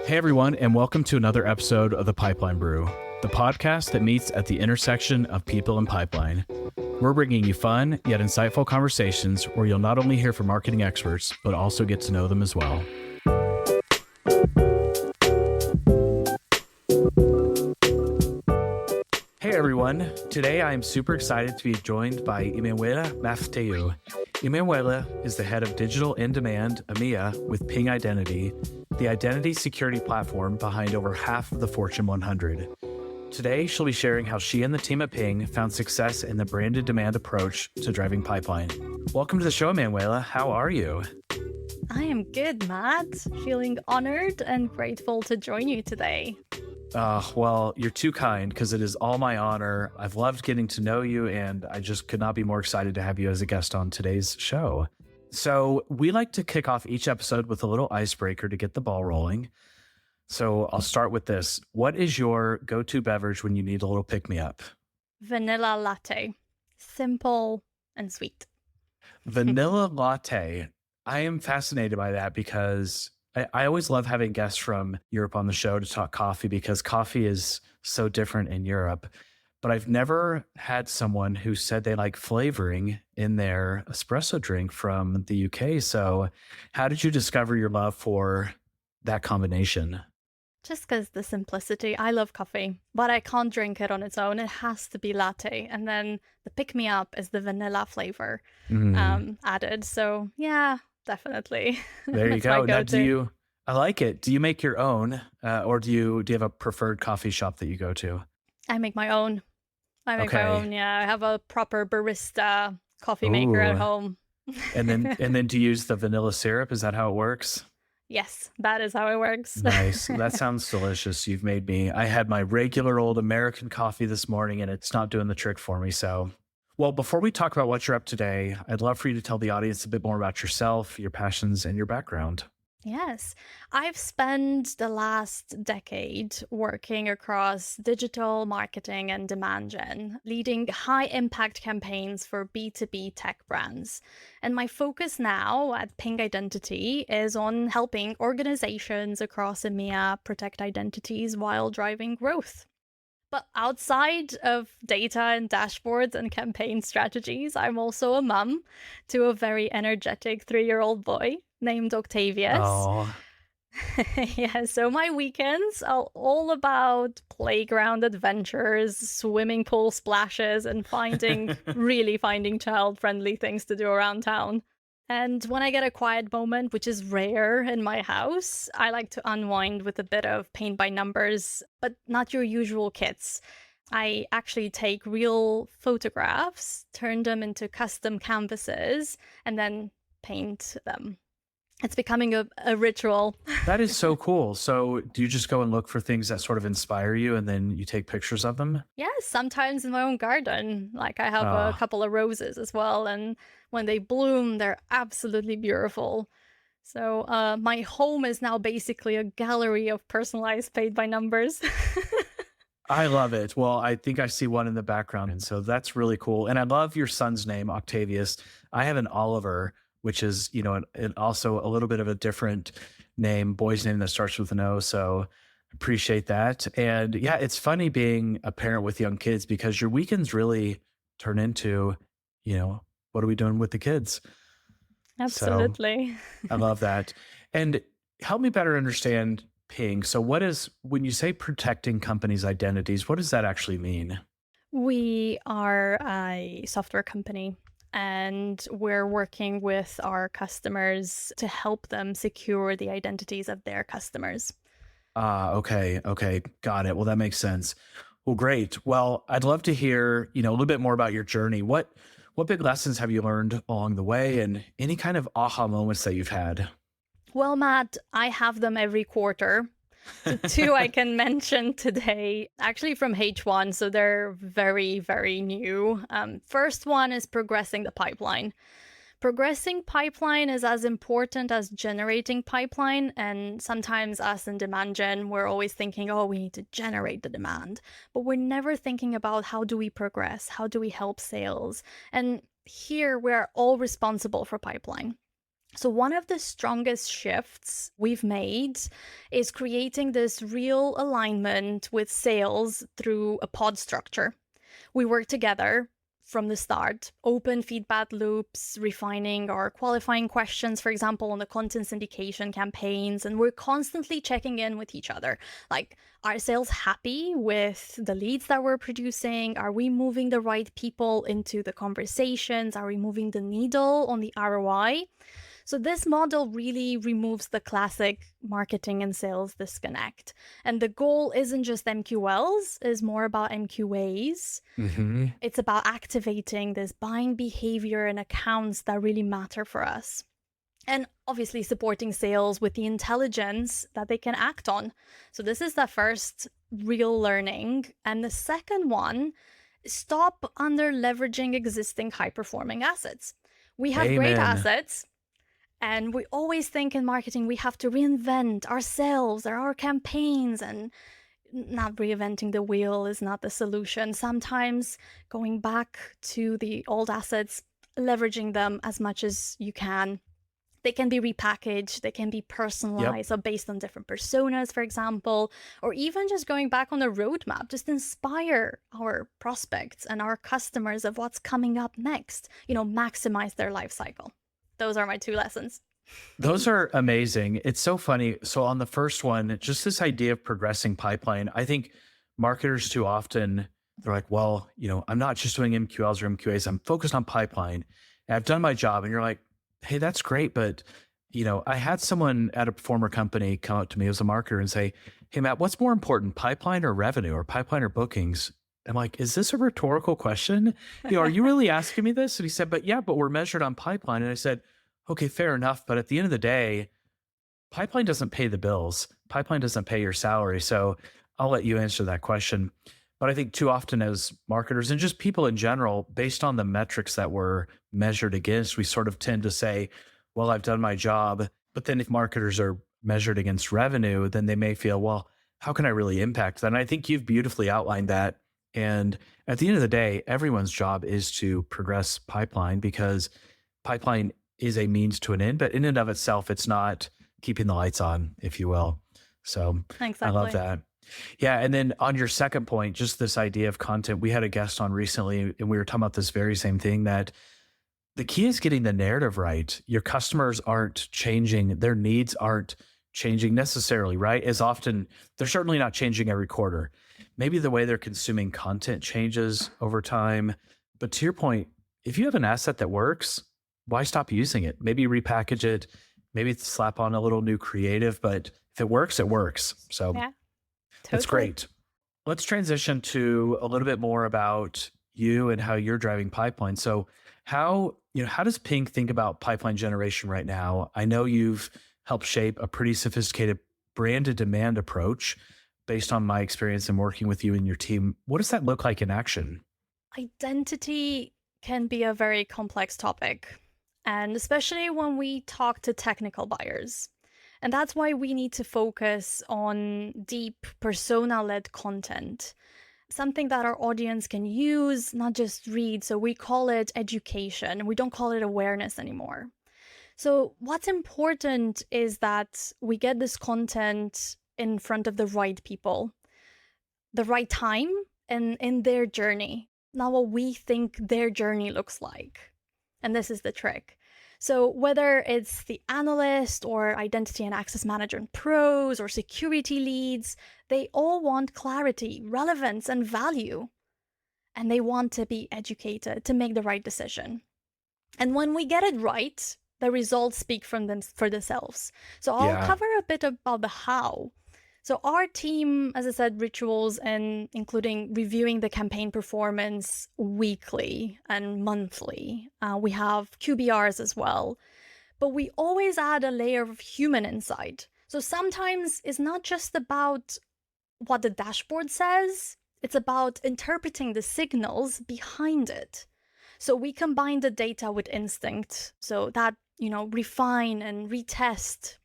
Hey everyone, and welcome to another episode of the Pipeline Brew, the podcast that meets at the intersection of people and pipeline. We're bringing you fun yet insightful conversations where you'll not only hear from marketing experts, but also get to know them as well. Hey everyone, today I am super excited to be joined by Emanuela Mafteu. Emanuela is the head of digital in-demand EMEA with Ping Identity, the identity security platform behind over half of the Fortune 100. Today, she'll be sharing how she and the team at Ping found success in the branded demand approach to driving pipeline. Welcome to the show, Emanuela. How are you? I am good, Matt. Feeling honored and grateful to join you today. Well, you're too kind because it is all my honor. I've loved getting to know you, and I just could not be more excited to have you as a guest on today's show. So we like to kick off each episode with a little icebreaker to get the ball rolling. So I'll start with this. What is your go-to beverage when you need a little pick-me-up? Vanilla latte. Simple and sweet. Vanilla latte. I am fascinated by that because I always love having guests from Europe on the show to talk coffee because coffee is so different in Europe. But I've never had someone who said they like flavoring in their espresso drink from the UK. So how did you discover your love for that combination? Just because the simplicity. I love coffee, but I can't drink it on its own. It has to be latte. And then the pick-me-up is the vanilla flavor added. So yeah, definitely. There you That's my go. Now, go-to. I like it. Do you make your own or do you have a preferred coffee shop that you go to? I make my own. I make my Okay. own, yeah. I have a proper barista coffee maker at Ooh. home. And then do you use the vanilla syrup? Is that how it works? Yes, that is how it works. Nice. That sounds delicious. You've made me. I had my regular old American coffee this morning and it's not doing the trick for me. So, well, before we talk about what you're up to today, I'd love for you to tell the audience a bit more about yourself, your passions, and your background. Yes, I've spent the last decade working across digital marketing and demand gen, leading high impact campaigns for B2B tech brands. And my focus now at Ping Identity is on helping organizations across EMEA protect identities while driving growth. But outside of data and dashboards and campaign strategies, I'm also a mum to a very energetic 3-year-old boy named Octavius. Oh, Yeah, so my weekends are all about playground adventures, swimming pool splashes, and really finding child-friendly things to do around town. And when I get a quiet moment, which is rare in my house, I like to unwind with a bit of paint by numbers, but not your usual kits. I actually take real photographs, turn them into custom canvases, and then paint them. It's becoming a ritual. that is so cool. So, do you just go and look for things that sort of inspire you and then you take pictures of them? Yes, sometimes in my own garden. Like I have a Ah, couple of roses as well, and when they bloom, they're absolutely beautiful. So my home is now basically a gallery of personalized paint by numbers. I love it. Well, I think I see one in the background. And so that's really cool. And I love your son's name, Octavius. I have an Oliver, which is, also a little bit of a different name, boy's name that starts with an O. So appreciate that. And yeah, it's funny being a parent with young kids because your weekends really turn into, what are we doing with the kids? So Absolutely. I love that. And help me better understand Ping. So when you say protecting companies' identities, what does that actually mean? We are a software company and we're working with our customers to help them secure the identities of their customers. Ah, okay. Okay. Got it. Well, that makes sense. Well, great. Well, I'd love to hear, a little bit more about your journey. What big lessons have you learned along the way and any kind of aha moments that you've had? Well, Matt, I have them every quarter. The two I can mention today, actually from H1, so they're very, very new. First one is progressing the pipeline. Progressing pipeline is as important as generating pipeline, and sometimes us in demand gen, we're always thinking, oh, we need to generate the demand, but we're never thinking about how do we progress, how do we help sales, and here we're all responsible for pipeline. So, one of the strongest shifts we've made is creating this real alignment with sales through a pod structure. We work together from the start, open feedback loops, refining or qualifying questions, for example, on the content syndication campaigns. And we're constantly checking in with each other. Like, are sales happy with the leads that we're producing? Are we moving the right people into the conversations? Are we moving the needle on the ROI? So this model really removes the classic marketing and sales disconnect. And the goal isn't just MQLs, is more about MQAs. Hmm. It's about activating this buying behavior and accounts that really matter for us. And obviously supporting sales with the intelligence that they can act on. So this is the first real learning. And the second one, stop under leveraging existing high performing assets. We have great Amen. assets, and we always think in marketing we have to reinvent ourselves or our campaigns, and not reinventing the wheel is not the solution. Sometimes going back to the old assets, leveraging them as much as you can. They can be repackaged, they can be Yep. personalized, so based on different personas, for example, or even just going back on the roadmap, just inspire our prospects and our customers of what's coming up next, maximize their life cycle. Those are my two lessons. Those are amazing. It's so funny. So on the first one, just this idea of progressing pipeline, I think marketers too often they're like, well, I'm not just doing MQLs or MQAs. I'm focused on pipeline. And I've done my job. And you're like, hey, that's great. But I had someone at a former company come up to me as a marketer and say, hey, Matt, what's more important, pipeline or revenue or pipeline or bookings? I'm like, is this a rhetorical question? Are you really asking me this? And he said, but yeah, but we're measured on pipeline. And I said, okay, fair enough. But at the end of the day, pipeline doesn't pay the bills. Pipeline doesn't pay your salary. So I'll let you answer that question. But I think too often as marketers and just people in general, based on the metrics that we're measured against, we sort of tend to say, well, I've done my job. But then if marketers are measured against revenue, then they may feel, well, how can I really impact that? And I think you've beautifully outlined that. And at the end of the day, everyone's job is to progress pipeline because pipeline is a means to an end, but in and of itself, it's not keeping the lights on, if you will. So I love Exactly. that. Yeah. And then on your second point, just this idea of content, we had a guest on recently and we were talking about this very same thing that the key is getting the narrative right. Your customers aren't changing, their needs aren't changing necessarily, right? As often, they're certainly not changing every quarter. Maybe the way they're consuming content changes over time. But to your point, if you have an asset that works, why stop using it? Maybe repackage it, maybe slap on a little new creative, but if it works, it works. So Yeah, that's totally. great. Let's transition to a little bit more about you and how you're driving pipeline. So how does Pink think about pipeline generation right now? I know you've helped shape a pretty sophisticated branded demand approach based on my experience in working with you and your team. What does that look like in action? Identity can be a very complex topic, and especially when we talk to technical buyers. And that's why we need to focus on deep persona led content, something that our audience can use, not just read. So we call it education. We don't call it awareness anymore. So, what's important is that we get this content in front of the right people, the right time, and in their journey, not what we think their journey looks like. And this is the trick. So, whether it's the analyst or identity and access manager and pros or security leads, they all want clarity, relevance, and value. And they want to be educated to make the right decision. And when we get it right, the results speak for themselves. So I'll Yeah. cover a bit about the how. So our team, as I said, rituals and including reviewing the campaign performance weekly and monthly. We have QBRs as well, but we always add a layer of human insight. So sometimes it's not just about what the dashboard says, it's about interpreting the signals behind it. So we combine the data with instinct so that, refine and retest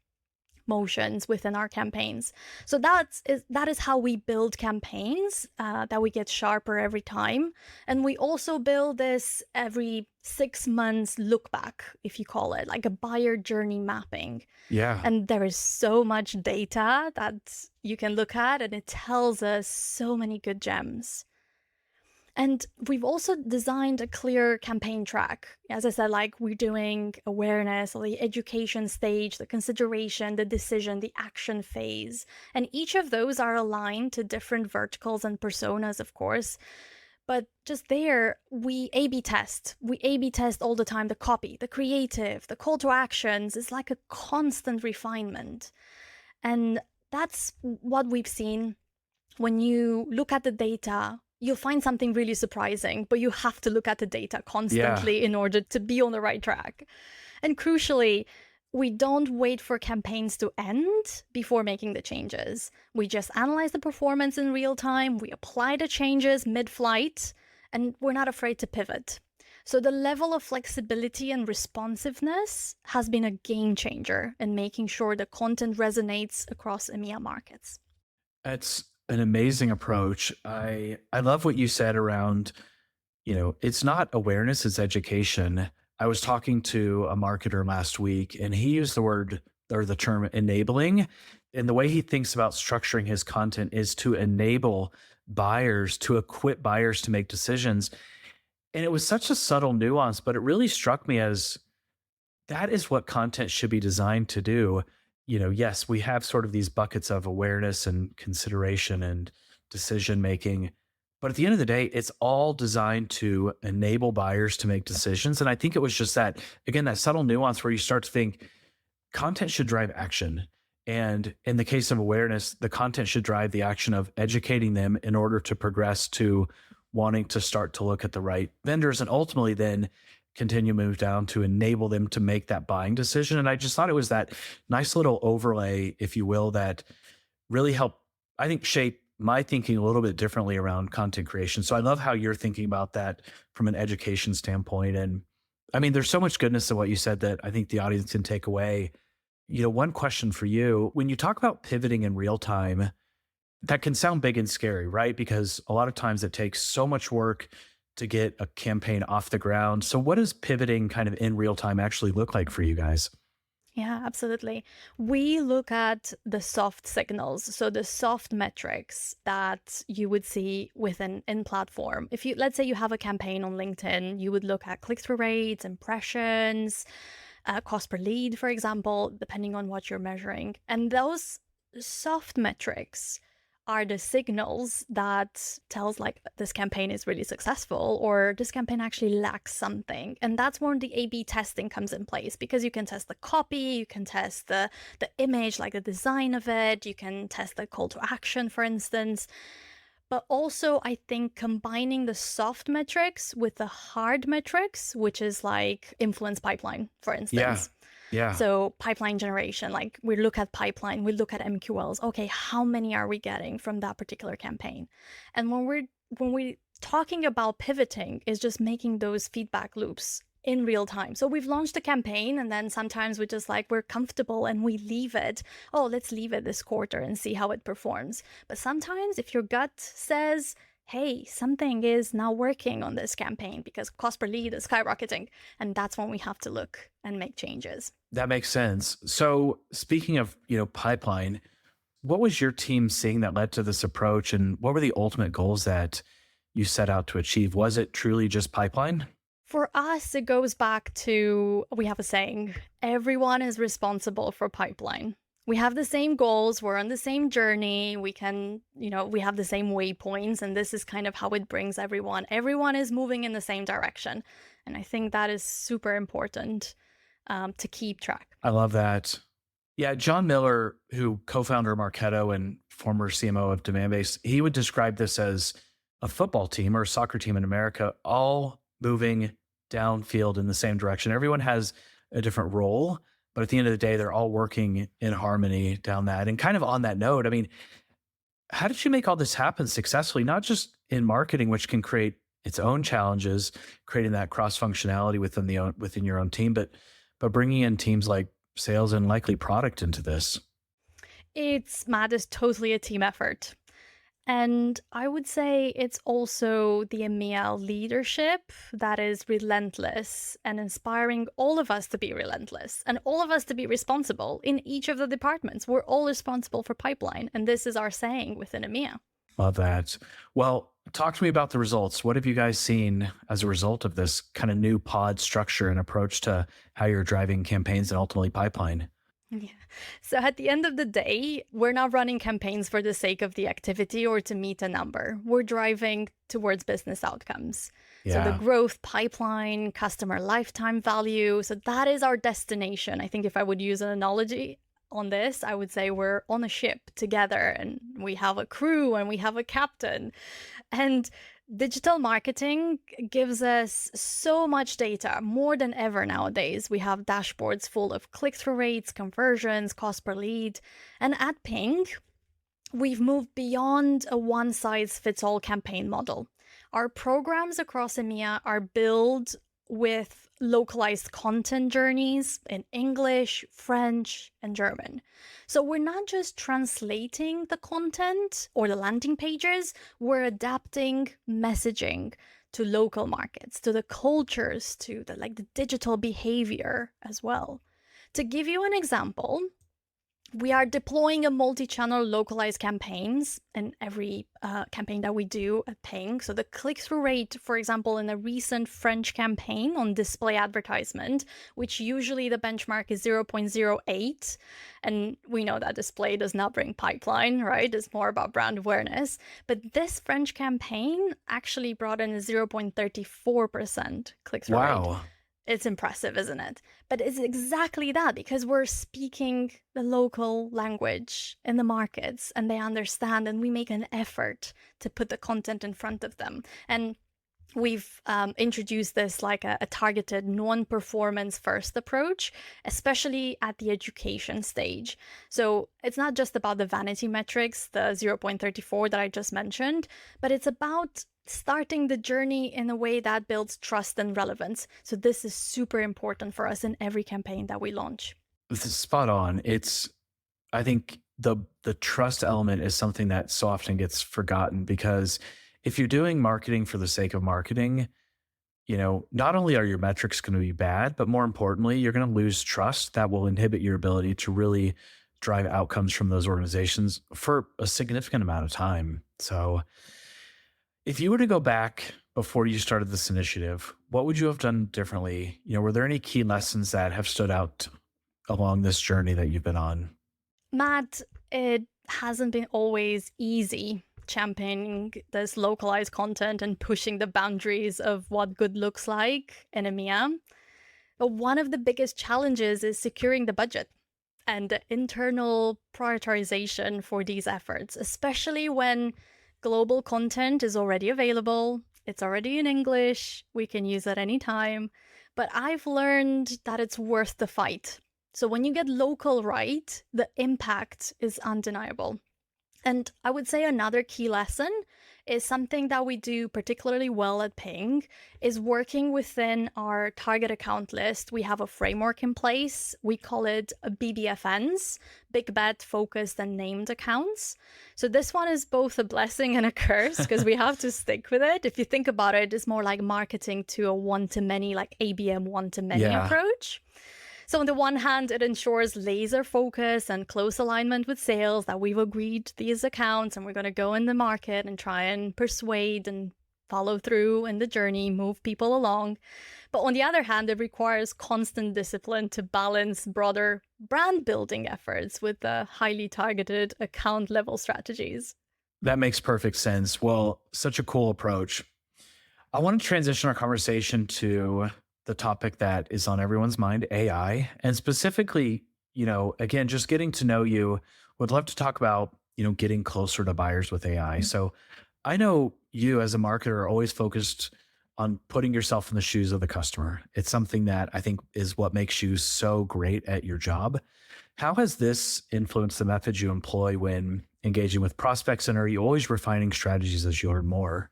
motions within our campaigns. So that is how we build campaigns, that we get sharper every time. And we also build this every 6 months look back, if you call it, like a buyer journey mapping. Yeah. And there is so much data that you can look at, and it tells us so many good gems. And we've also designed a clear campaign track. As I said, like we're doing awareness or the education stage, the consideration, the decision, the action phase. And each of those are aligned to different verticals and personas, of course. But just there, we A B test. We A B test all the time the copy, the creative, the call to actions. It's like a constant refinement. And that's what we've seen. When you look at the data, you'll find something really surprising, but you have to look at the data Yeah. constantly in order to be on the right track. And crucially, we don't wait for campaigns to end before making the changes. We just analyze the performance in real time, we apply the changes mid flight, and we're not afraid to pivot. So the level of flexibility and responsiveness has been a game changer in making sure the content resonates across EMEA markets. That's an amazing approach. I love what you said around, it's not awareness, it's education. I was talking to a marketer last week and he used the word or the term enabling. And the way he thinks about structuring his content is to enable buyers, to equip buyers to make decisions. And it was such a subtle nuance, but it really struck me as that is what content should be designed to do. Yes, we have sort of these buckets of awareness and consideration and decision making. But at the end of the day, it's all designed to enable buyers to make decisions. And I think it was just that, again, that subtle nuance where you start to think content should drive action. And in the case of awareness, the content should drive the action of educating them in order to progress to wanting to start to look at the right vendors and ultimately then continue move down to enable them to make that buying decision. And I just thought it was that nice little overlay, if you will, that really helped, I think, shape my thinking a little bit differently around content creation. So I love how you're thinking about that from an education standpoint. And I mean, there's so much goodness in what you said that I think the audience can take away. One question for you, when you talk about pivoting in real time, that can sound big and scary, right? Because a lot of times it takes so much work to get a campaign off the ground. So what does pivoting kind of in real time actually look like for you guys? Yeah, absolutely. We look at the soft signals, so the soft metrics that you would see within in platform. If you let's say you have a campaign on LinkedIn, you would look at click-through rates, impressions, cost per lead, for example, depending on what you're measuring. And those soft metrics are the signals that tells like this campaign is really successful or this campaign actually lacks something. And that's where the A/B testing comes in place, because you can test the copy, you can test the image, like the design of it, you can test the call to action, for instance. But also, I think combining the soft metrics with the hard metrics, which is like influence pipeline, for Yeah. instance. Yeah. So pipeline generation, like we look at pipeline, we look at MQLs. Okay, how many are we getting from that particular campaign? And when we're talking about pivoting, is just making those feedback loops in real time. So we've launched a campaign and then sometimes we just like we're comfortable and we leave it. Oh, let's leave it this quarter and see how it performs. But sometimes if your gut says, hey, something is now working on this campaign because cost per lead is skyrocketing, and that's when we have to look and make changes. That makes sense. So speaking of, pipeline, what was your team seeing that led to this approach and what were the ultimate goals that you set out to achieve? Was it truly just pipeline? For us, it goes back to we have a saying, everyone is responsible for pipeline. We have the same goals, we're on the same journey, we can, we have the same waypoints, and this is kind of how it brings everyone. Everyone is moving in the same direction. And I think that is super important to keep track. I love that. Yeah, John Miller, who co-founder of Marketo and former CMO of Demandbase, he would describe this as a football team or a soccer team in America, all moving downfield in the same direction. Everyone has a different role, but at the end of the day, they're all working in harmony down that. And kind of on that note, I mean, how did you make all this happen successfully? Not just in marketing, which can create its own challenges, creating that cross functionality within your own team, but bringing in teams like sales and likely product into this. It's Matt is totally a team effort. And I would say it's also the EMEA leadership that is relentless and inspiring all of us to be relentless and all of us to be responsible in each of the departments. We're all responsible for pipeline. And this is our saying within EMEA. Love that. Well, talk to me about the results. What have you guys seen as a result of this kind of new pod structure and approach to how you're driving campaigns and ultimately pipeline? Yeah. So at the end of the day, we're not running campaigns for the sake of the activity or to meet a number. We're driving towards business outcomes. So the Yeah. growth pipeline, customer lifetime value. So that is our destination. I think if I would use an analogy on this, I would say we're on a ship together and we have a crew and we have a captain. And digital marketing gives us so much data, more than ever nowadays. We have dashboards full of click through rates, conversions, cost per lead. And at Ping, we've moved beyond a one size fits all campaign model. Our programs across EMEA are built with localized content journeys in English, French, and German. So we're not just translating the content or the landing pages, we're adapting messaging to local markets, to the cultures, to the digital behavior as well. To give you an example, we are deploying a multi-channel localized campaigns in every campaign that we do at Ping. So the click-through rate, for example, in a recent French campaign on display advertisement, which usually the benchmark is 0.08, and we know that display does not bring pipeline, right? It's more about brand awareness. But this French campaign actually brought in a 0.34% click-through rate. Wow. It's impressive, isn't it? But it's exactly that because we're speaking the local language in the markets and they understand, and we make an effort to put the content in front of them. And we've introduced this like a targeted non-performance first approach, especially at the education stage. So it's not just about the vanity metrics, the 0.34 that I just mentioned, but it's about starting the journey in a way that builds trust and relevance. So this is super important for us in every campaign that we launch. This is spot on. I think the trust element is something that so often gets forgotten because if you're doing marketing for the sake of marketing, not only are your metrics going to be bad, but more importantly, you're going to lose trust that will inhibit your ability to really drive outcomes from those organizations for a significant amount of time. So, if you were to go back before you started this initiative, what would you have done differently? Were there any key lessons that have stood out along this journey that you've been on? Matt, it hasn't been always easy championing this localized content and pushing the boundaries of what good looks like in EMEA. But one of the biggest challenges is securing the budget and the internal prioritization for these efforts, especially when global content is already available, it's already in English, we can use it anytime. But I've learned that it's worth the fight. So when you get local right, the impact is undeniable. And I would say another key lesson is something that we do particularly well at Ping is working within our target account list. We have a framework in place. We call it BBFNs, big bet, focused, and named accounts. So this one is both a blessing and a curse because we have to stick with it. If you think about it, it's more like marketing to a one-to-many, like ABM one-to-many Yeah. approach. So on the one hand, it ensures laser focus and close alignment with sales that we've agreed these accounts and we're going to go in the market and try and persuade and follow through in the journey, move people along. But on the other hand, it requires constant discipline to balance broader brand building efforts with the highly targeted account level strategies. That makes perfect sense. Well, such a cool approach. I want to transition our conversation to the topic that is on everyone's mind, AI, and specifically, again, just getting to know you. Would love to talk about, getting closer to buyers with AI. So I know you as a marketer are always focused on putting yourself in the shoes of the customer. It's something that I think is what makes you so great at your job. How has this influenced the methods you employ when engaging with prospects, and are you always refining strategies as you learn more?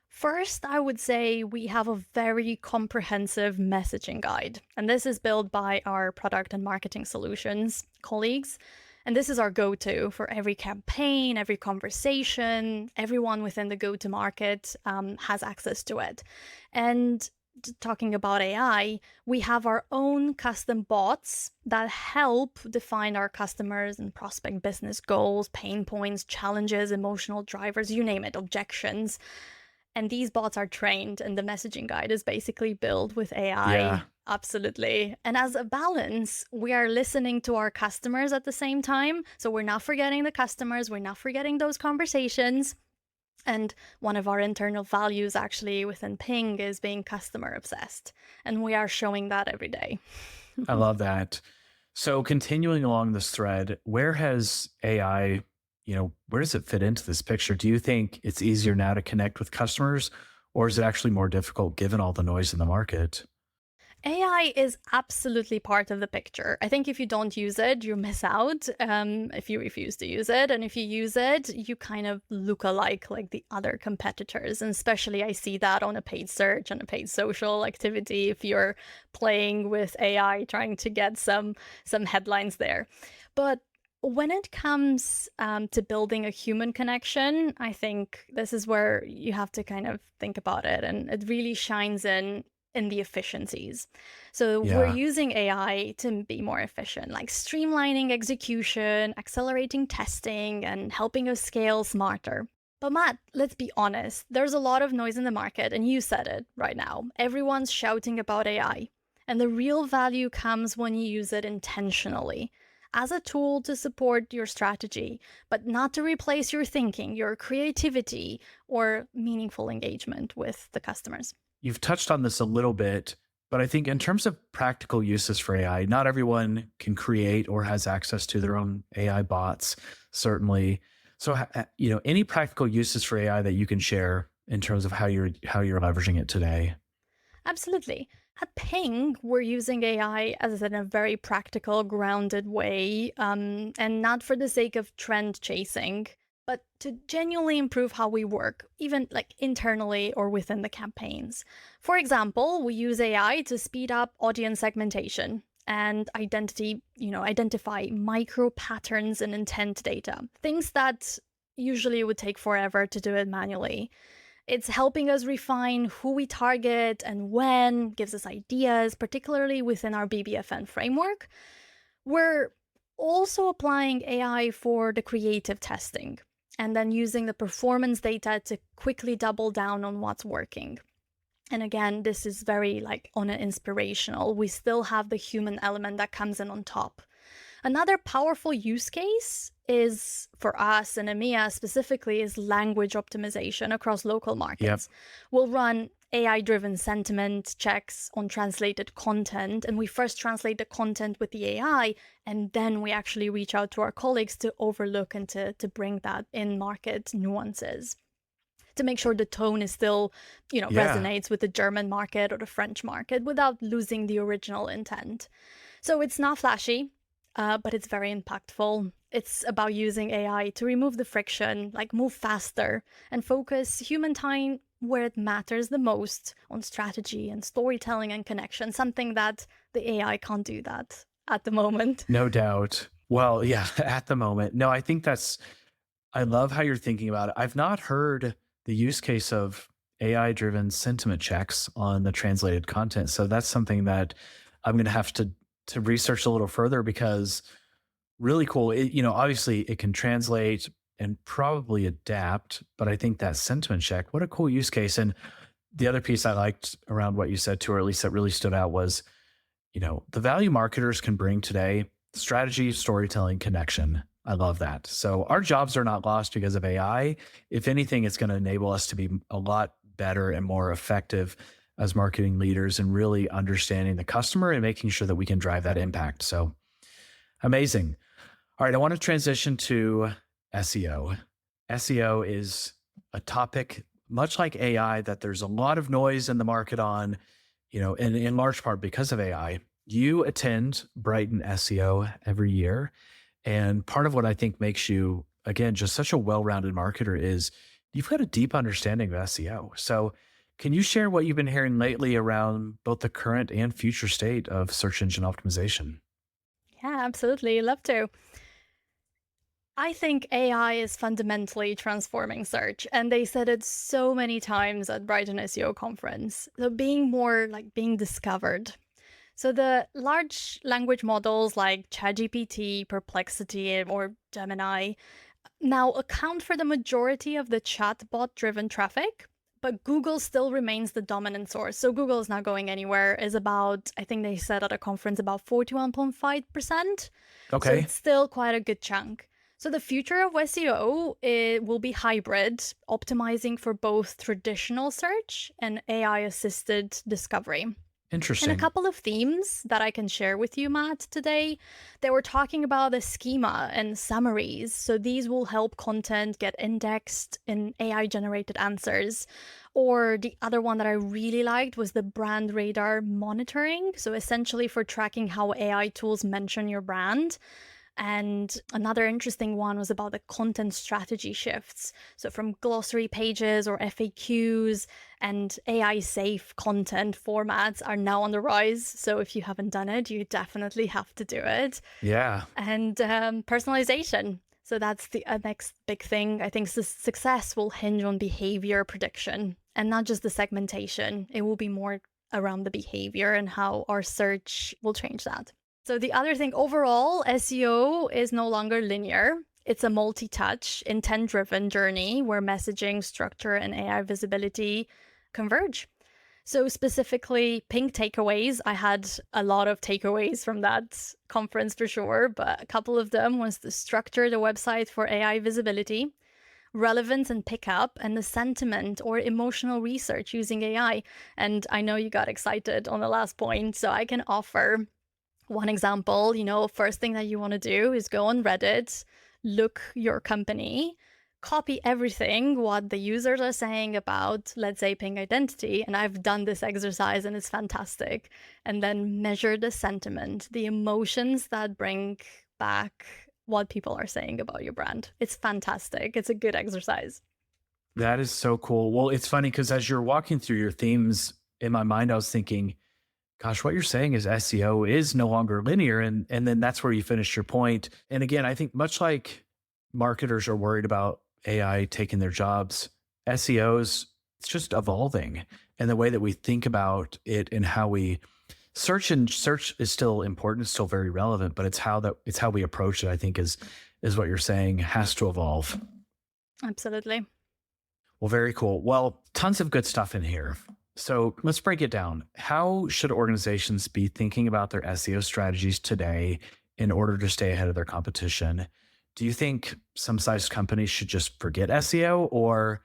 First, I would say we have a very comprehensive messaging guide, and this is built by our product and marketing solutions colleagues. And this is our go to for every campaign, every conversation. Everyone within the go to market has access to it. And talking about AI, we have our own custom bots that help define our customers and prospect business goals, pain points, challenges, emotional drivers, you name it, objections. And these bots are trained, and the messaging guide is basically built with Yeah, AI. Absolutely. And as a balance, we are listening to our customers at the same time. So we're not forgetting the customers, we're not forgetting those conversations. And one of our internal values actually within Ping is being customer obsessed. And we are showing that every day. I love that. So continuing along this thread, where has AI, where does it fit into this picture? Do you think it's easier now to connect with customers, or is it actually more difficult given all the noise in the market? AI is absolutely part of the picture. I think if you don't use it, you miss out. If you refuse to use it, and if you use it, you kind of look alike like the other competitors. And especially, I see that on a paid search and a paid social activity. If you're playing with AI, trying to get some headlines there, but when it comes to building a human connection, I think this is where you have to kind of think about it, and it really shines in the efficiencies. So we're Yeah. using AI to be more efficient, like streamlining execution, accelerating testing, and helping us scale smarter. But Matt, let's be honest, there's a lot of noise in the market, and you said it right now. Everyone's shouting about AI. And the real value comes when you use it intentionally as a tool to support your strategy, but not to replace your thinking, your creativity, or meaningful engagement with the customers. You've touched on this a little bit, but I think in terms of practical uses for AI, not everyone can create or has access to their own AI bots, certainly. So, any practical uses for AI that you can share in terms of how you're leveraging it today? Absolutely. At Ping, we're using AI as in a very practical, grounded way, and not for the sake of trend chasing, but to genuinely improve how we work, even like internally or within the campaigns. For example, we use AI to speed up audience segmentation and identify micro patterns in intent data, things that usually would take forever to do it manually. It's helping us refine who we target and when, gives us ideas, particularly within our BBFN framework. We're also applying AI for the creative testing and then using the performance data to quickly double down on what's working. And again, this is very like on an inspirational. We still have the human element that comes in on top. Another powerful use case is for us and EMEA specifically is language optimization across local Yep. markets. We'll run AI-driven sentiment checks on translated content, and we first translate the content with the AI, and then we actually reach out to our colleagues to overlook and to bring that in market nuances to make sure the tone is still, Yeah. resonates with the German market or the French market without losing the original intent. So it's not flashy, but it's very impactful. It's about using AI to remove the friction, like move faster and focus human time where it matters the most on strategy and storytelling and connection, something that the AI can't do that at the moment. No doubt. Well, yeah, at the moment. No, I love how you're thinking about it. I've not heard the use case of AI driven sentiment checks on the translated content. So that's something that I'm going to have to research a little further because really cool. Obviously it can translate and probably adapt, but I think that sentiment check, what a cool use case. And the other piece I liked around what you said too, or at least that really stood out was, the value marketers can bring today strategy, storytelling, connection. I love that. So our jobs are not lost because of AI. If anything, it's going to enable us to be a lot better and more effective as marketing leaders and really understanding the customer and making sure that we can drive that impact. So amazing. All right, I want to transition to SEO. SEO is a topic much like AI that there's a lot of noise in the market on, and in large part because of AI. You attend Brighton SEO every year. And part of what I think makes you, again, just such a well rounded marketer is you've got a deep understanding of SEO. So, can you share what you've been hearing lately around both the current and future state of search engine optimization? Yeah, absolutely. Love to. I think AI is fundamentally transforming search, and they said it so many times at Brighton SEO conference. So being more like being discovered. So the large language models like ChatGPT, Perplexity, or Gemini now account for the majority of the chatbot driven traffic, but Google still remains the dominant source. So Google is not going anywhere, is about, I think they said at a conference, about 41.5%. So Okay. it's still quite a good chunk. So the future of SEO, it will be hybrid, optimizing for both traditional search and AI assisted discovery. And a Interesting. couple of themes that I can share with you, Matt, today. They were talking about the schema and summaries. So these will help content get indexed in AI generated answers. Or the other one that I really liked was the brand radar monitoring. So essentially for tracking how AI tools mention your brand. And another interesting one was about the content strategy shifts. So, from glossary pages or FAQs and AI safe content formats are now on the rise. So, if you haven't done it, you definitely have to do it. Yeah. And personalization. So, that's the next big thing. I think success will hinge on behavior prediction and not just the segmentation. It will be more around the behavior and how our search will change that. So the other thing overall, SEO is no longer linear. It's a multi-touch, intent-driven journey where messaging, structure, and AI visibility converge. So specifically, pink takeaways. I had a lot of takeaways from that conference for sure, but a couple of them was the structure the website for AI visibility, relevance and pickup, and the sentiment or emotional research using AI. And I know you got excited on the last point, so I can offer one example. First thing that you want to do is go on Reddit, look your company, copy everything what the users are saying about, let's say, ping identity. And I've done this exercise and it's fantastic. And then measure the sentiment, the emotions that bring back what people are saying about your brand. It's fantastic. It's a good exercise. That is so cool. Well, it's funny because as you're walking through your themes in my mind, I was thinking, gosh, what you're saying is SEO is no longer linear. And then that's where you finish your point. And again, I think much like marketers are worried about AI taking their jobs, SEOs, it's just evolving. And the way that we think about it and how we search is still important, it's still very relevant, but it's how we approach it, I think is what you're saying has to evolve. Absolutely. Well, very cool. Well, tons of good stuff in here. So let's break it down. How should organizations be thinking about their SEO strategies today in order to stay ahead of their competition? Do you think some size companies should just forget SEO? Or,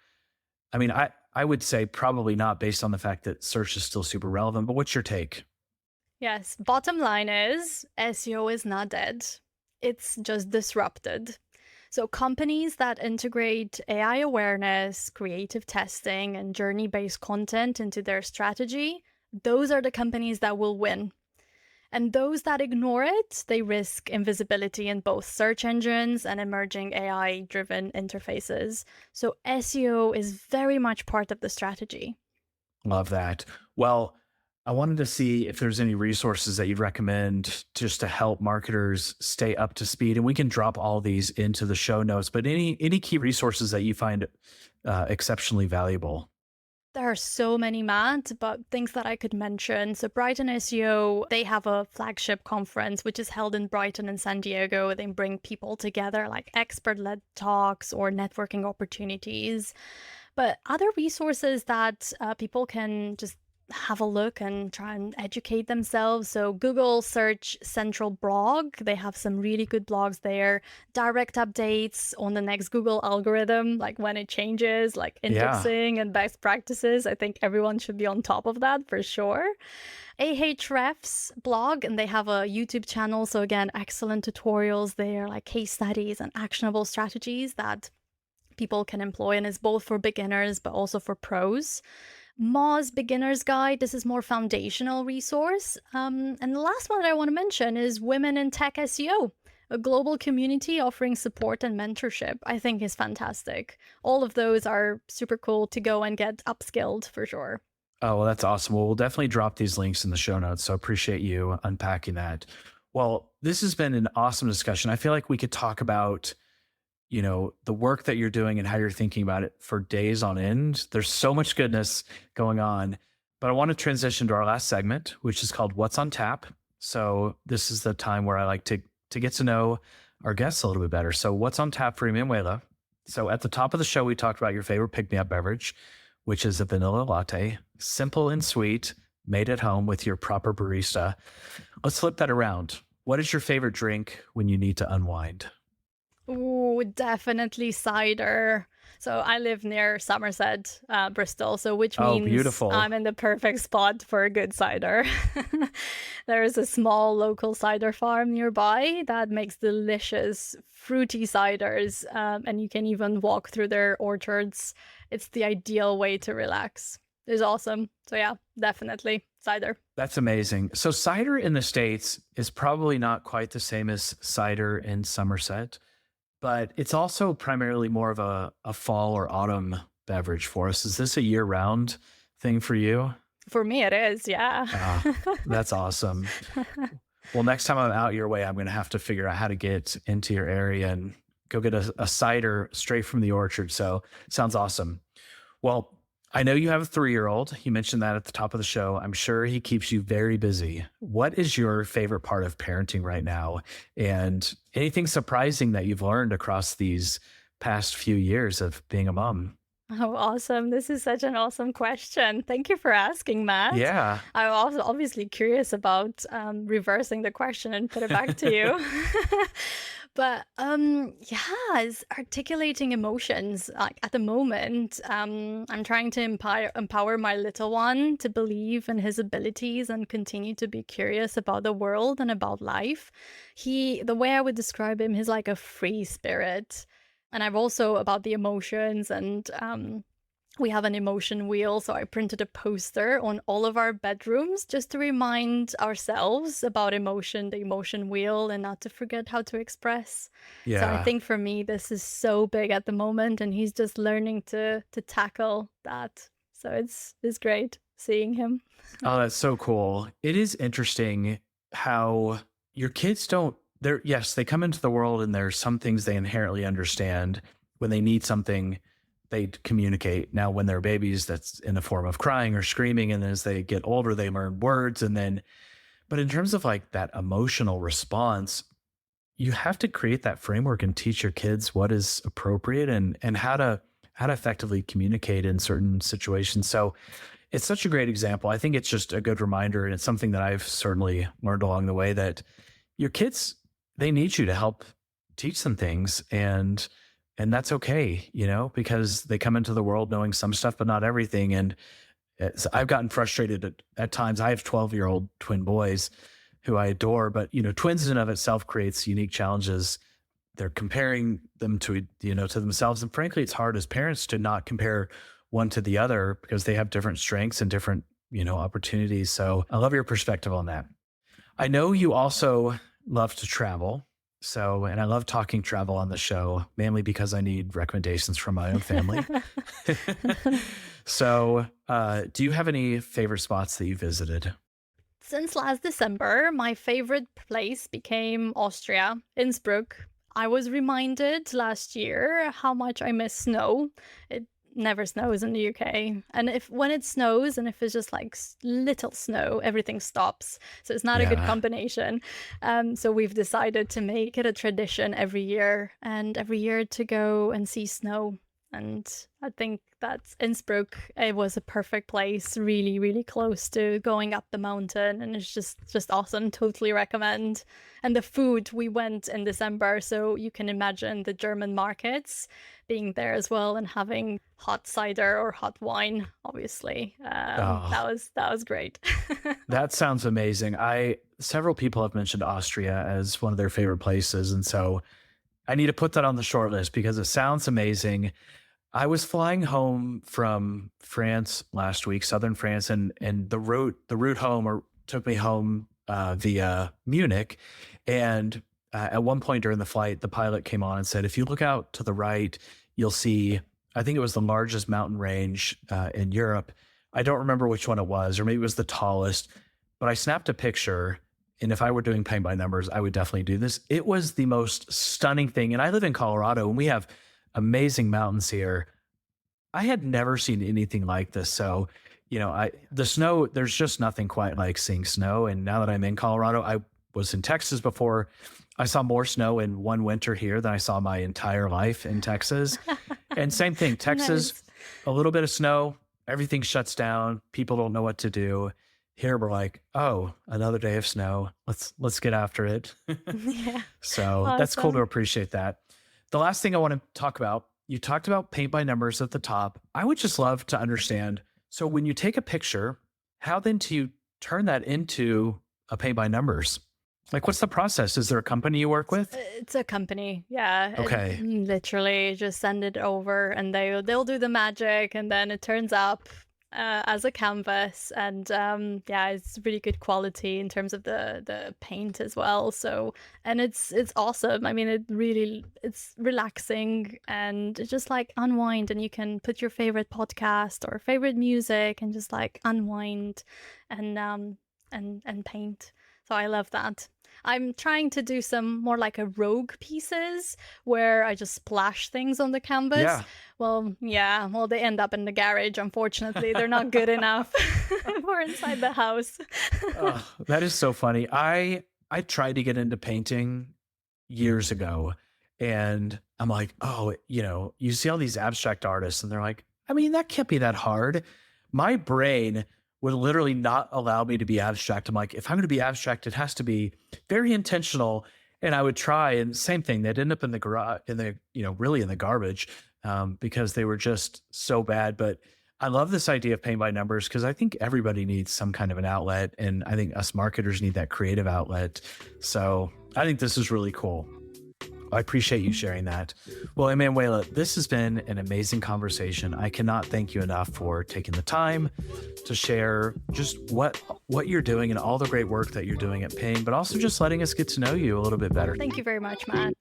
I mean, I would say probably not based on the fact that search is still super relevant, but what's your take? Yes, bottom line is SEO is not dead. It's just disrupted. So, companies that integrate AI awareness, creative testing, and journey based content into their strategy, those are the companies that will win. And those that ignore it, they risk invisibility in both search engines and emerging AI driven interfaces. So, SEO is very much part of the strategy. Love that. Well, I wanted to see if there's any resources that you'd recommend just to help marketers stay up to speed. And we can drop all these into the show notes, but any key resources that you find exceptionally valuable. There are so many, Matt, but things that I could mention. So, Brighton SEO, they have a flagship conference which is held in Brighton and San Diego. They bring people together like expert led talks or networking opportunities. But other resources that people can just have a look and try and educate themselves. So, Google Search Central blog, they have some really good blogs there. Direct updates on the next Google algorithm, like when it changes, like Yeah. indexing and best practices. I think everyone should be on top of that for sure. Ahrefs blog, and they have a YouTube channel. So, again, excellent tutorials there, like case studies and actionable strategies that people can employ, and it's both for beginners but also for pros. Moz Beginner's Guide, this is more foundational resource. And the last one that I want to mention is Women in Tech SEO, a global community offering support and mentorship. I think is fantastic. All of those are super cool to go and get upskilled for sure. Oh, well, that's awesome. Well, we'll definitely drop these links in the show notes. So appreciate you unpacking that. Well, this has been an awesome discussion. I feel like we could talk about the work that you're doing and how you're thinking about it for days on end. There's so much goodness going on. But I want to transition to our last segment, which is called What's on Tap. So this is the time where I like to get to know our guests a little bit better. So what's on tap for Emanuela? So at the top of the show, we talked about your favorite pick-me-up beverage, which is a vanilla latte, simple and sweet, made at home with your proper barista. Let's flip that around. What is your favorite drink when you need to unwind? Ooh, definitely cider. So I live near Somerset, Bristol, so which Oh, means beautiful. I'm in the perfect spot for a good cider. There is a small local cider farm nearby that makes delicious fruity ciders, and you can even walk through their orchards. It's the ideal way to relax. It's awesome. So yeah, definitely cider. That's amazing. So cider in the States is probably not quite the same as cider in Somerset, but it's also primarily more of a fall or autumn beverage for us. Is this a year round thing for you? For me, it is. Yeah. Ah, that's awesome. Well, next time I'm out your way, I'm going to have to figure out how to get into your area and go get a cider straight from the orchard. So sounds awesome. Well, I know you have a 3-year-old. You mentioned that at the top of the show. I'm sure he keeps you very busy. What is your favorite part of parenting right now? And anything surprising that you've learned across these past few years of being a mom? Oh, awesome. This is such an awesome question. Thank you for asking, Matt. Yeah. I'm also obviously curious about reversing the question and put it back to you. But yeah, it's articulating emotions. Like at the moment, I'm trying to empower my little one to believe in his abilities and continue to be curious about the world and about life. The way I would describe him, he's like a free spirit. And I've also about the emotions and we have an emotion wheel. So I printed a poster on all of our bedrooms just to remind ourselves about emotion, the emotion wheel, and not to forget how to express. So I Yeah. think for me, this is so big at the moment, and he's just learning to tackle that. So it's great seeing him. Oh, that's so cool. It is interesting how your kids don't, yes, they come into the world and there's some things they inherently understand. When they need something, they communicate. Now, when they're babies, that's in the form of crying or screaming. And as they get older, they learn words. And then, but in terms of like that emotional response, you have to create that framework and teach your kids what is appropriate and how to effectively communicate in certain situations. So it's such a great example. I think it's just a good reminder, and it's something that I've certainly learned along the way that your kids, they need you to help teach them things, and that's okay, because they come into the world knowing some stuff but not everything. And I've gotten frustrated at times. I have 12-year-old twin boys who I adore, but twins in and of itself creates unique challenges. They're comparing them to themselves, and frankly, it's hard as parents to not compare one to the other because they have different strengths and different opportunities. So I love your perspective on that. I know you also love to travel. So, and I love talking travel on the show, mainly because I need recommendations from my own family. So, do you have any favorite spots that you visited? Since last December, my favorite place became Austria, Innsbruck. I was reminded last year how much I miss snow. It never snows in the UK. And if when it snows and if it's just like little snow, everything stops. So it's not a good Yeah. combination. So we've decided to make it a tradition every year and every year to go and see snow. And I think that Innsbruck, it was a perfect place, really, really close to going up the mountain, and it's just awesome. Totally recommend. And the food, we went in December, so you can imagine the German markets being there as well, and having hot cider or hot wine. Obviously, Oh, that was great. that sounds amazing. I Several people have mentioned Austria as one of their favorite places, and so I need to put that on the short list because it sounds amazing. I was flying home from France last week, southern France, and the route home or took me home via Munich. And at one point during the flight, the pilot came on and said, "If you look out to the right, you'll see." I think it was the largest mountain range in Europe. I don't remember which one it was, or maybe it was the tallest. But I snapped a picture, and if I were doing paint by numbers, I would definitely do this. It was the most stunning thing. And I live in Colorado and we have amazing mountains here. I had never seen anything like this. So, the snow, there's just nothing quite like seeing snow. And now that I'm in Colorado, I was in Texas before. I saw more snow in one winter here than I saw my entire life in Texas. And same thing, Texas, Nice. a little bit of snow, everything shuts down. People don't know what to do. Here we're like, oh, another day of snow. Let's get after it. Yeah. So that's cool to Awesome. appreciate that. The last thing I want to talk about, you talked about paint by numbers at the top. I would just love to understand. So when you take a picture, how then do you turn that into a paint by numbers? Like, what's the process? Is there a company you work with? It's a company. Yeah, Okay. literally just send it over and they'll do the magic and then it turns up as a canvas and yeah, it's really good quality in terms of the paint as well. So and it's awesome. I mean, it's relaxing and it's just like unwind and you can put your favorite podcast or favorite music and just like unwind and paint. So I love that. I'm trying to do some more like a rogue pieces where I just splash things on the canvas. Yeah. Well, yeah, well, they end up in the garage, unfortunately. They're not good enough for inside the house. Oh, that is so funny. I tried to get into painting years ago and I'm like, oh, you see all these abstract artists and they're like, I mean, that can't be that hard. My brain would literally not allow me to be abstract. I'm like, if I'm going to be abstract, it has to be very intentional. And I would try, and same thing, they'd end up in the garage, really in the garbage, because they were just so bad. But I love this idea of paint by numbers because I think everybody needs some kind of an outlet. And I think us marketers need that creative outlet. So I think this is really cool. I appreciate you sharing that. Well, Emanuela, this has been an amazing conversation. I cannot thank you enough for taking the time to share just what you're doing and all the great work that you're doing at Ping, but also just letting us get to know you a little bit better. Thank you very much, Matt.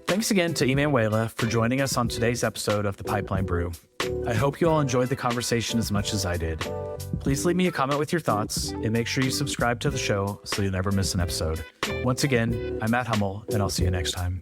Thanks again to Emanuela for joining us on today's episode of The Pipeline Brew. I hope you all enjoyed the conversation as much as I did. Please leave me a comment with your thoughts and make sure you subscribe to the show so you'll never miss an episode. Once again, I'm Matt Hummel, and I'll see you next time.